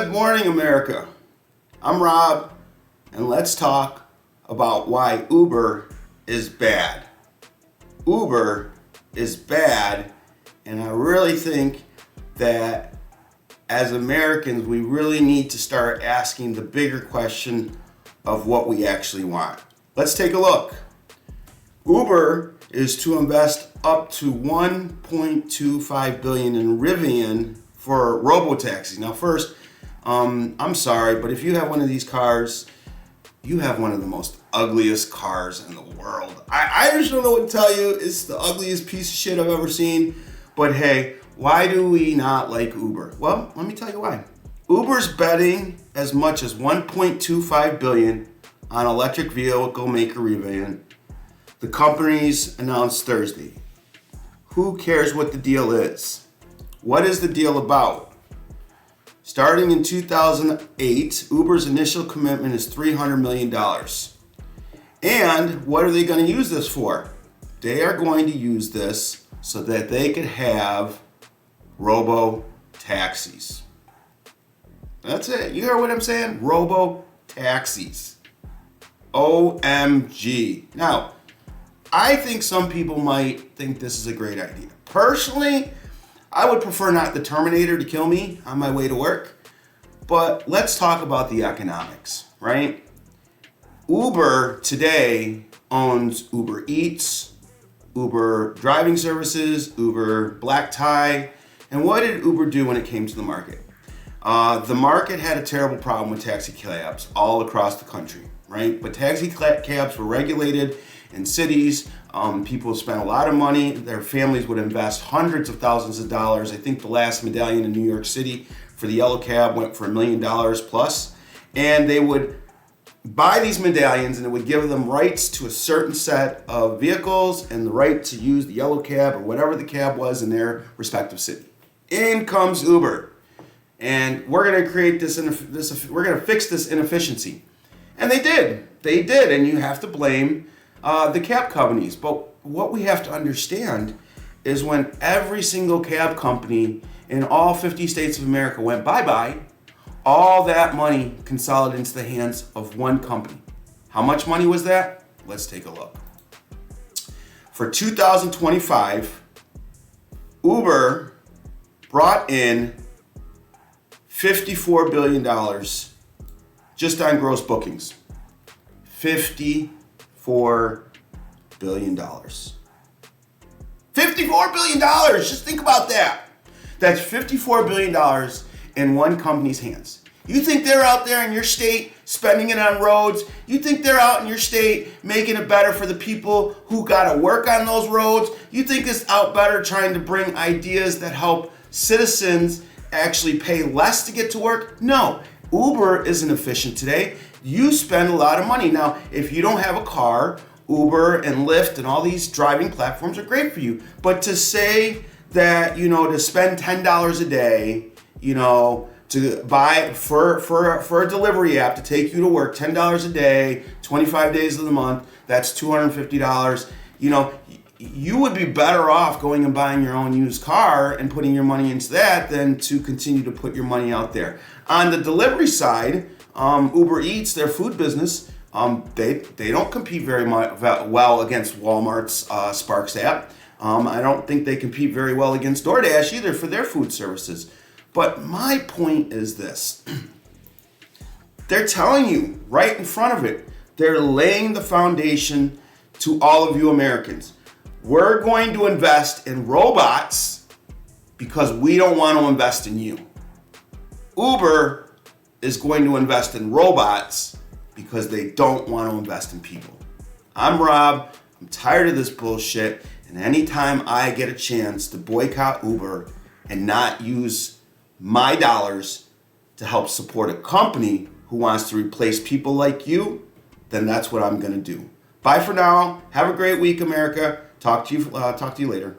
Good morning, America. I'm Rob, and let's talk about why Uber is bad. Uber is bad, and I really think that as Americans, we really need to start asking the bigger question of what we actually want. Let's take a look. Uber is to invest up to $1.25 billion in Rivian for robo-taxis. Now first, I'm sorry, but if you have one of these cars, you have one of the most ugliest cars in the world. I just don't know what to tell you. It's the ugliest piece of shit I've ever seen. But hey, why do we not like Uber? Well, let me tell you why. Uber's betting as much as $1.25 billion on electric vehicle maker Rivian. The company's announced Thursday. Who cares what the deal is? What is the deal about? Starting in 2008, Uber's initial commitment is $300 million. And what are they going to use this for? They are going to use this so that they could have robo-taxis. That's it. You hear what I'm saying? Robo-taxis. OMG. Now, I think some people might think this is a great idea. Personally, I would prefer not the Terminator to kill me on my way to work, but let's talk about the economics, right? Uber today owns Uber Eats, Uber Driving Services, Uber Black Tie, and what did Uber do when it came to the market? The market had a terrible problem with taxi cabs all across the country, right? But taxi cabs were regulated in cities. People spent a lot of money. Their families would invest hundreds of thousands of dollars. I think the last medallion in New York City for the yellow cab went for $1 million plus. And they would buy these medallions and it would give them rights to a certain set of vehicles and the right to use the yellow cab or whatever the cab was in their respective city. In comes Uber. And we're going to create we're going to fix this inefficiency. And they did. They did. And you have to blame the cab companies. But what we have to understand is when every single cab company in all 50 states of America went bye-bye, all that money consolidated into the hands of one company. How much money was that? Let's take a look. For 2025, Uber brought in $54 billion just on gross bookings. $54 billion. $54 billion! Just think about that. That's $54 billion in one company's hands. You think they're out there in your state spending it on roads? You think they're out in your state making it better for the people who got to work on those roads? You think it's out better trying to bring ideas that help citizens actually pay less to get to work? No. Uber isn't efficient today. You spend a lot of money. Now, if you don't have a car, Uber and Lyft and all these driving platforms are great for you. But to say that, to spend $10 a day, to buy for a delivery app to take you to work, $10 a day, 25 days of the month, that's $250. You would be better off going and buying your own used car and putting your money into that than to continue to put your money out there. On the delivery side, Uber Eats, their food business, they don't compete very well against Walmart's Sparks app. I don't think they compete very well against DoorDash either for their food services. But my point is this. They're telling you right in front of it. They're laying the foundation to all of you Americans. We're going to invest in robots because we don't want to invest in you. Uber is going to invest in robots because they don't want to invest in people. I'm Rob. I'm tired of this bullshit. And anytime I get a chance to boycott Uber and not use my dollars to help support a company who wants to replace people like you, then that's what I'm going to do. Bye for now. Have a great week, America. Talk to you later.